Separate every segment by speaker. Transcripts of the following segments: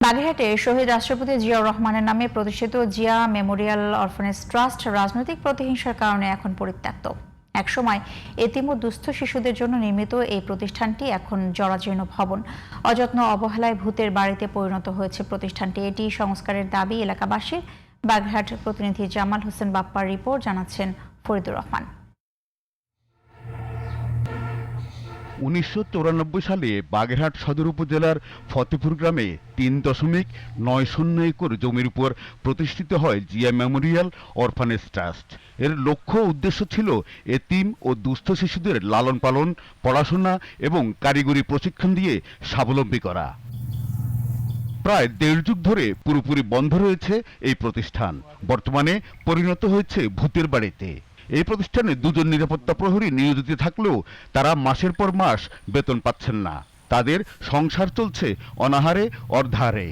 Speaker 1: বাগেরহাটে শহীদ রাষ্ট্রপতি জিয়াউর রহমানের নামে প্রতিষ্ঠিত জিয়া মেমোরিয়াল অরফানেজ ট্রাস্ট রাজনৈতিক প্রতিহিংসার কারণে এখন পরিত্যক্ত। একসময় এতিম ও দুস্থ শিশুদের জন্য নির্মিত এই প্রতিষ্ঠানটি এখন জরাজীর্ণ ভবন। অযত্ন অবহেলায় ভূতের বাড়িতে পরিণত হয়েছে প্রতিষ্ঠানটি। এটি সংস্কারের দাবি এলাকাবাসীর। বাগেরহাট প্রতিনিধি জামাল হোসেন বাপ্পার রিপোর্ট, জানাচ্ছেন ফরিদুর রহমান।
Speaker 2: 1994 সালে বাগেরহাট সদর উপজেলার ফতেপুর গ্রামে 3.90 একর জমির উপর প্রতিষ্ঠিত হয় জিয়া মেমোরিয়াল অরফানেজ ট্রাস্ট। এর লক্ষ্য উদ্দেশ্য ছিল এতিম ও দুস্থ শিশুদের লালন পালন, পড়াশোনা এবং কারিগরি প্রশিক্ষণ দিয়ে স্বাবলম্বী করা। প্রায় 1.5 যুগ ধরে পুরোপুরি বন্ধ রয়েছে এই প্রতিষ্ঠান। বর্তমানে পরিণত হয়েছে ভূতের বাড়িতে। এই প্রতিষ্ঠানে 2 জন নিরাপত্তা প্রহরী নিয়োজিত থাকলেও তারা মাসের পর মাস বেতন পাচ্ছেন না। তাদের সংসার চলছে অনাহারে অর্ধাহারে।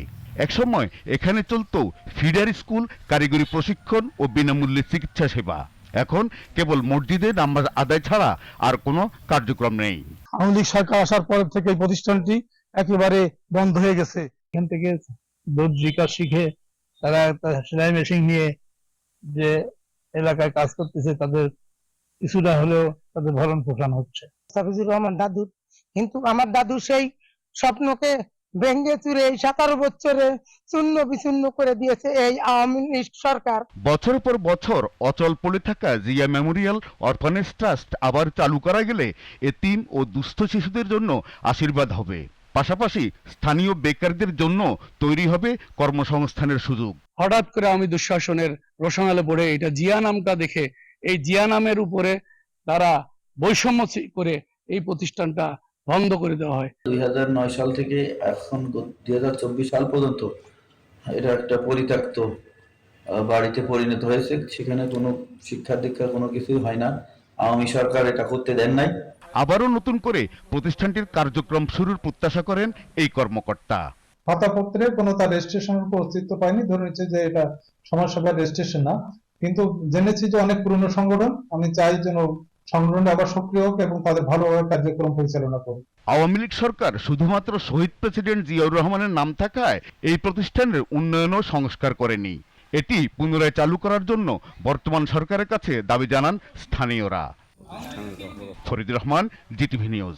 Speaker 2: একসময় এখানে চলত ফিডার স্কুল, কারিগরি প্রশিক্ষণ ও বিনামূল্যে চিকিৎসা সেবা। এখন কেবল মসজিদে নামাজ আদায় ছাড়া আর কোনো কার্যক্রম নেই।
Speaker 3: আওয়ামী লীগ সরকার আসার পর থেকে এই প্রতিষ্ঠানটি একেবারে বন্ধ হয়ে গেছে। এখান থেকে দর্জিকা শিখে তারা সেলাই মেশিন নিয়ে যে এলাকায় কাজ করতেছে, তাদের কিছুটা হলেও তাদের ভরণ পোষণ হচ্ছে।
Speaker 4: সাফিজুর রহমান দাদু, কিন্তু আমার দাদু সেই স্বপ্নকে ভেঙে চুরে এই 17 বছরে চূর্ণ বিচূর্ণ করে দিয়েছে এই আওয়ামী লীগ সরকার।
Speaker 2: বছর পর বছর অচল পড়ে থাকা জিয়া মেমোরিয়াল অরফানেজ ট্রাস্ট আবার চালু করা গেলে এতিম ও দুস্থ শিশুদের জন্য আশীর্বাদ হবে। পাশাপাশি স্থানীয় বেকারদের জন্য তৈরি হবে কর্মসংস্থানের সুযোগ।
Speaker 3: হঠাৎ করে আমি দুঃশাসনের রোশনালে পড়ে এটা জিয়া নামটা দেখে এই জিয়া নামের উপরে তারা বৈষম্য করে এই প্রতিষ্ঠানটা বন্ধ করে দেওয়া হয়।
Speaker 5: 2009 সাল থেকে এখন 2024 সাল পর্যন্ত এটা একটা পরিত্যক্ত বাড়িতে পরিণত হয়েছে। সেখানে কোনো শিক্ষা দীক্ষা কোনো কিছুই হয় না। আওয়ামী সরকার এটা করতে দেন নাই।
Speaker 2: আবারও নতুন করে প্রতিষ্ঠানটির কার্যক্রম শুরুর প্রত্যাশা করেন এই কর্মকর্তা।
Speaker 6: খাতাপত্রে কোনো তার রেজিস্ট্রেশনের উপর অস্তিত্ব পায়নি, ধরে নিচ্ছে যে এটা সমাজসেবার রেজিস্ট্রেশন না, কিন্তু জেনেছি যে অনেক পুরনো সংগঠন। আমি চাই যেন সংগঠনটা আবার সক্রিয় হোক এবং তাদের ভালোভাবে কার্যক্রম পরিচালনা করুক।
Speaker 2: আওয়ামী লীগ সরকার শুধুমাত্র শহীদ প্রেসিডেন্ট জিয়াউর রহমানের নাম থাকায় এই প্রতিষ্ঠানের উন্নয়ন ও সংস্কার করেনি। এটি পুনরায় চালু করার জন্য বর্তমান সরকারের কাছে দাবি জানান স্থানীয়রা। Faridur Rahman, GTV news.